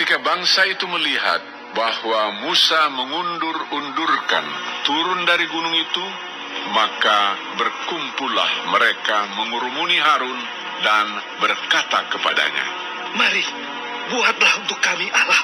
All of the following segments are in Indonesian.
Ketika bangsa itu melihat bahwa Musa mengundur-undurkan turun dari gunung itu, maka berkumpullah mereka mengurumuni Harun dan berkata kepadanya, "Mari, buatlah untuk kami Allah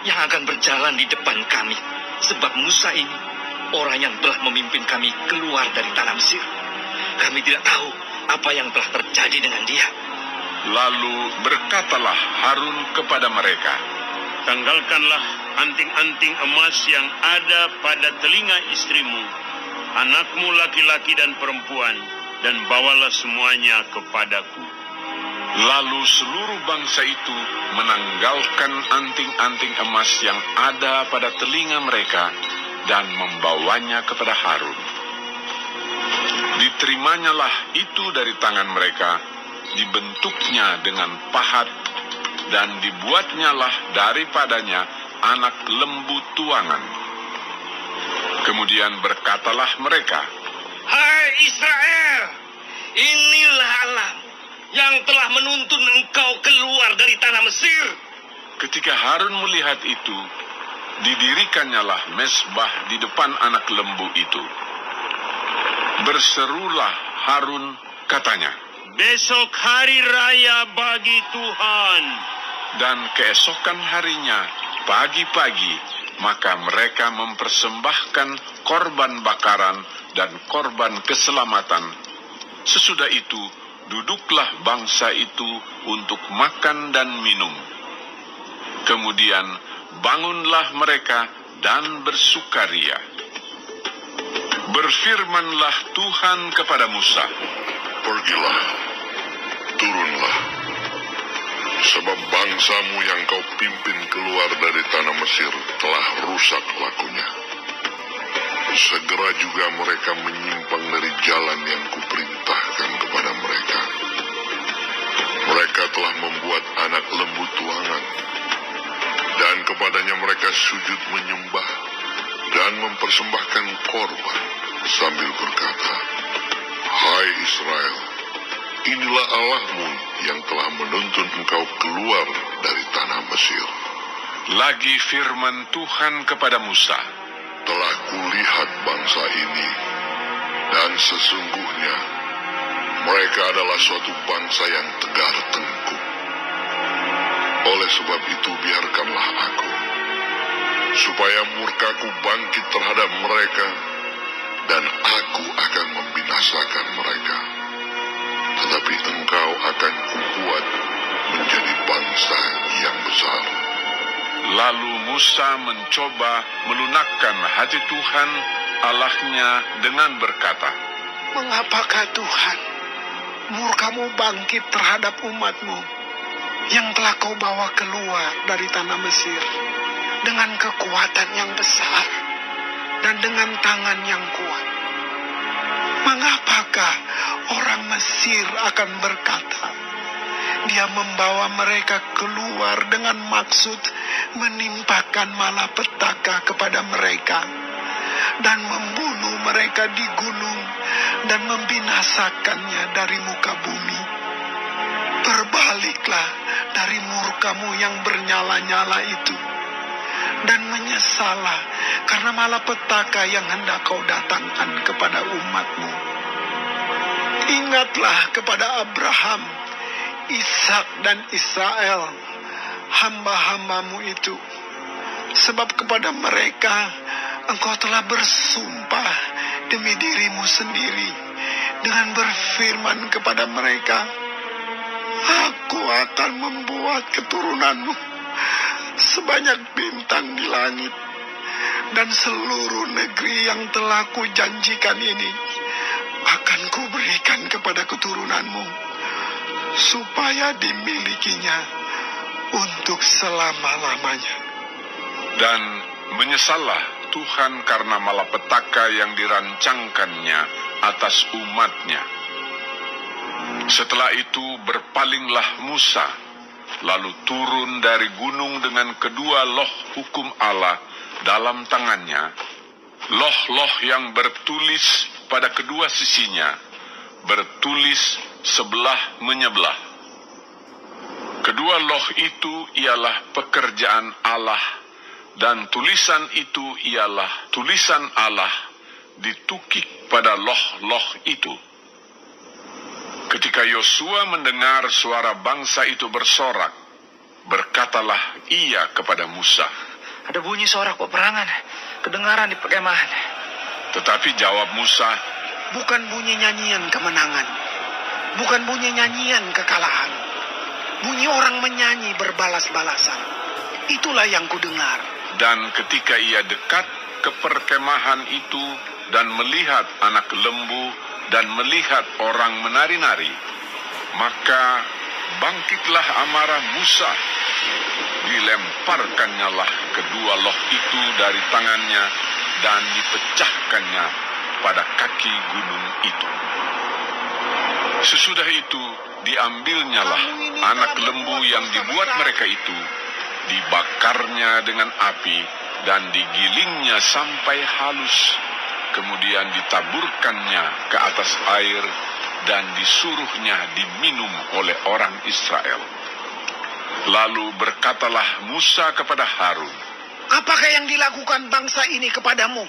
yang akan berjalan di depan kami, sebab Musa ini orang yang telah memimpin kami keluar dari tanah Mesir. Kami tidak tahu apa yang telah terjadi dengan dia." Lalu berkatalah Harun kepada mereka, "Tanggalkanlah anting-anting emas yang ada pada telinga istrimu, anakmu laki-laki dan perempuan, dan bawalah semuanya kepadaku." Lalu seluruh bangsa itu menanggalkan anting-anting emas yang ada pada telinga mereka dan membawanya kepada Harun. Diterimanya itu dari tangan mereka, dibentuknya dengan pahat, dan dibuatnyalah daripadanya anak lembu tuangan. Kemudian berkatalah mereka, "Hai Israel, inilah Allah yang telah menuntun engkau keluar dari tanah Mesir." Ketika Harun melihat itu, didirikannyalah mezbah di depan anak lembu itu. Berserulah Harun, katanya, "Besok hari raya bagi Tuhan." Dan keesokan harinya, pagi-pagi, maka mereka mempersembahkan korban bakaran dan korban keselamatan. Sesudah itu, duduklah bangsa itu untuk makan dan minum. Kemudian bangunlah mereka dan bersukaria. Berfirmanlah Tuhan kepada Musa, "Pergilah, turunlah, sebab bangsamu yang kau pimpin keluar dari tanah Mesir telah rusak lakunya. Segera juga mereka menyimpang dari jalan yang kuperintahkan kepada mereka. Mereka telah membuat anak lembu tuangan, dan kepadanya mereka sujud menyembah dan mempersembahkan korban sambil berkata, 'Hai Israel, inilah Allahmu yang telah menuntun engkau keluar dari tanah Mesir.' Lagi firman Tuhan kepada Musa, Telah kulihat bangsa ini, dan sesungguhnya mereka adalah suatu bangsa yang tegar tengkuk. Oleh sebab itu biarkanlah aku, supaya murkaku bangkit terhadap mereka, dan aku akan membinasakan mereka. Tetapi engkau akan kubuat menjadi bangsa yang besar." Lalu Musa mencoba melunakkan hati Tuhan Allahnya dengan berkata, "Mengapakah Tuhan, murkamu bangkit terhadap umatmu yang telah kau bawa keluar dari tanah Mesir dengan kekuatan yang besar dan dengan tangan yang kuat? Mengapakah orang Mesir akan berkata, dia membawa mereka keluar dengan maksud menimpakan malapetaka kepada mereka dan membunuh mereka di gunung dan membinasakannya dari muka bumi? Berbaliklah dari murkamu yang bernyala-nyala itu, dan menyesallah karena malapetaka yang hendak kau datangkan kepada umatmu. Ingatlah kepada Abraham, Ishak dan Israel, hamba-hambamu itu, sebab kepada mereka engkau telah bersumpah demi dirimu sendiri dengan berfirman kepada mereka, 'Aku akan membuat keturunanmu sebanyak bintang di langit, dan seluruh negeri yang telah kujanjikan ini akan kuberikan kepada keturunanmu, supaya dimilikinya untuk selama-lamanya.' Dan menyesallah Tuhan karena malapetaka yang dirancangkannya atas umatnya. Setelah itu berpalinglah Musa, lalu turun dari gunung dengan kedua loh hukum Allah dalam tangannya, loh-loh yang bertulis pada kedua sisinya, bertulis sebelah menyebelah. Kedua loh itu ialah pekerjaan Allah, dan tulisan itu ialah tulisan Allah ditukik pada loh-loh itu. Ketika Yosua mendengar suara bangsa itu bersorak, berkatalah ia kepada Musa. Ada bunyi sorak peperangan, kedengaran di perkemahan. Tetapi jawab Musa, Bukan bunyi nyanyian kemenangan, bukan bunyi nyanyian kekalahan. Bunyi orang menyanyi berbalas-balasan. Itulah yang kudengar. dan ketika ia dekat ke perkemahan itu dan melihat anak lembu dan melihat orang menari-nari, maka bangkitlah amarah Musa. Dilemparkannya lah kedua loh itu dari tangannya dan dipecahkannya pada kaki gunung itu. Sesudah itu diambilnya lah anak lembu yang dibuat mereka itu, dibakarnya dengan api dan digilingnya sampai halus, kemudian ditaburkannya ke atas air dan disuruhnya diminum oleh orang Israel. Lalu berkatalah Musa kepada Harun, Apakah yang dilakukan bangsa ini kepadamu,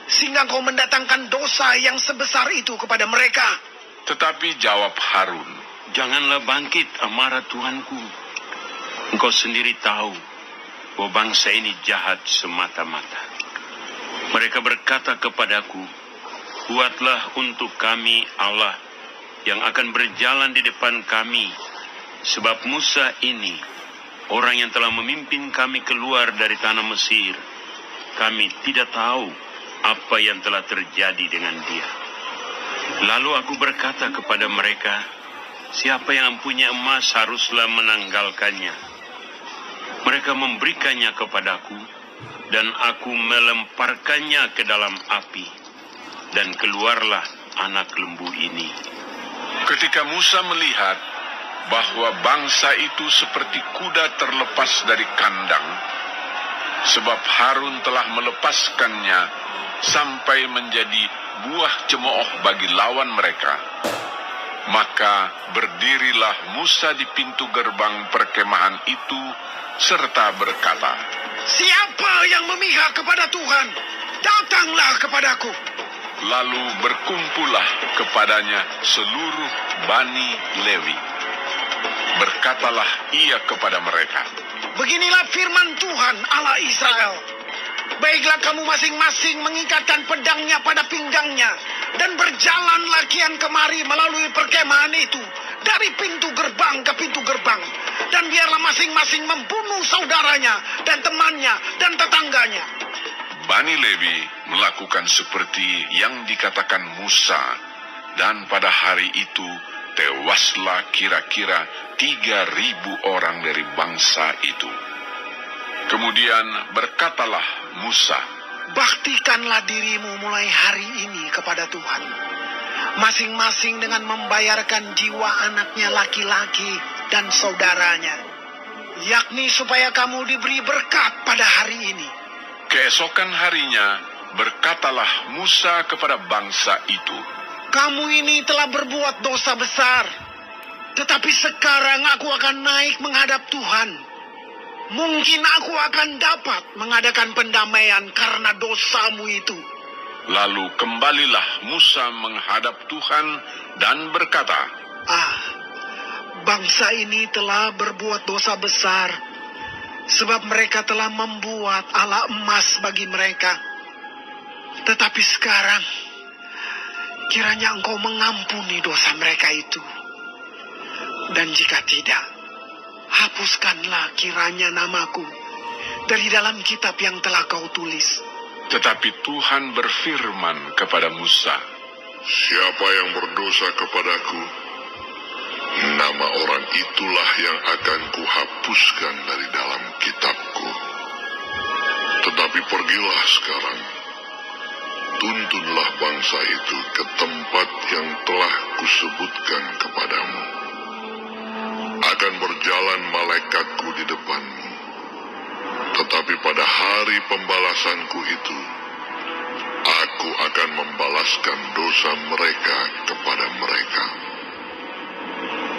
sehingga kau mendatangkan dosa yang sebesar itu kepada mereka? tetapi jawab Harun, Janganlah bangkit amarah Tuanku. Engkau sendiri tahu bahwa bangsa ini jahat semata-mata. Mereka berkata kepadaku, buatlah untuk kami Allah yang akan berjalan di depan kami, sebab Musa ini, orang yang telah memimpin kami keluar dari tanah Mesir, kami tidak tahu apa yang telah terjadi dengan dia. Lalu aku berkata kepada mereka, siapa yang mempunyai emas haruslah menanggalkannya. Mereka memberikannya kepadaku, dan aku melemparkannya ke dalam api, dan keluarlah anak lembu ini. ketika Musa melihat bahwa bangsa itu seperti kuda terlepas dari kandang, sebab Harun telah melepaskannya sampai menjadi buah cemooh bagi lawan mereka, maka berdirilah Musa di pintu gerbang perkemahan itu serta berkata, Siapa yang memihak kepada Tuhan, datanglah kepadaku. lalu berkumpullah kepadanya seluruh Bani Lewi. Berkatalah ia kepada mereka, Beginilah firman Tuhan Allah Israel. Baiklah kamu masing-masing mengikatkan pedangnya pada pinggangnya, dan berjalanlah kian kemari melalui perkemahan itu, dari pintu gerbang ke pintu gerbang. Dan biarlah masing-masing membunuh saudaranya, dan temannya, dan tetangganya. Bani Lewi melakukan seperti yang dikatakan Musa, dan pada hari itu tewaslah kira-kira 3.000 orang dari bangsa itu. Kemudian berkatalah Musa, Baktikanlah dirimu mulai hari ini kepada Tuhan, masing-masing dengan membayarkan jiwa anaknya laki-laki dan saudaranya, yakni supaya kamu diberi berkat pada hari ini. keesokan harinya berkatalah Musa kepada bangsa itu, Kamu ini telah berbuat dosa besar, tetapi sekarang aku akan naik menghadap Tuhan. Mungkin aku akan dapat mengadakan pendamaian karena dosamu itu. Lalu kembalilah Musa menghadap Tuhan dan berkata, Bangsa ini telah berbuat dosa besar, sebab mereka telah membuat ala emas bagi mereka. Tetapi sekarang, kiranya engkau mengampuni dosa mereka itu. Dan jika tidak, hapuskanlah kiranya namaku dari dalam kitab yang telah kau tulis. Tetapi Tuhan berfirman kepada Musa, Siapa yang berdosa kepadaku, nama orang itulah yang akan kuhapuskan dari dalam kitabku. Tetapi pergilah sekarang, tuntunlah bangsa itu ke tempat yang telah kusebutkan kepadamu. Akan berjalan malaikatku di depanmu, tetapi pada hari pembalasanku itu, aku akan membalaskan dosa mereka kepada mereka.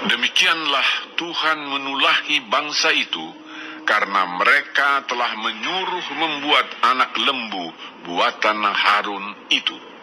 Demikianlah Tuhan menulahi bangsa itu, karena mereka telah menyuruh membuat anak lembu buatan Harun itu.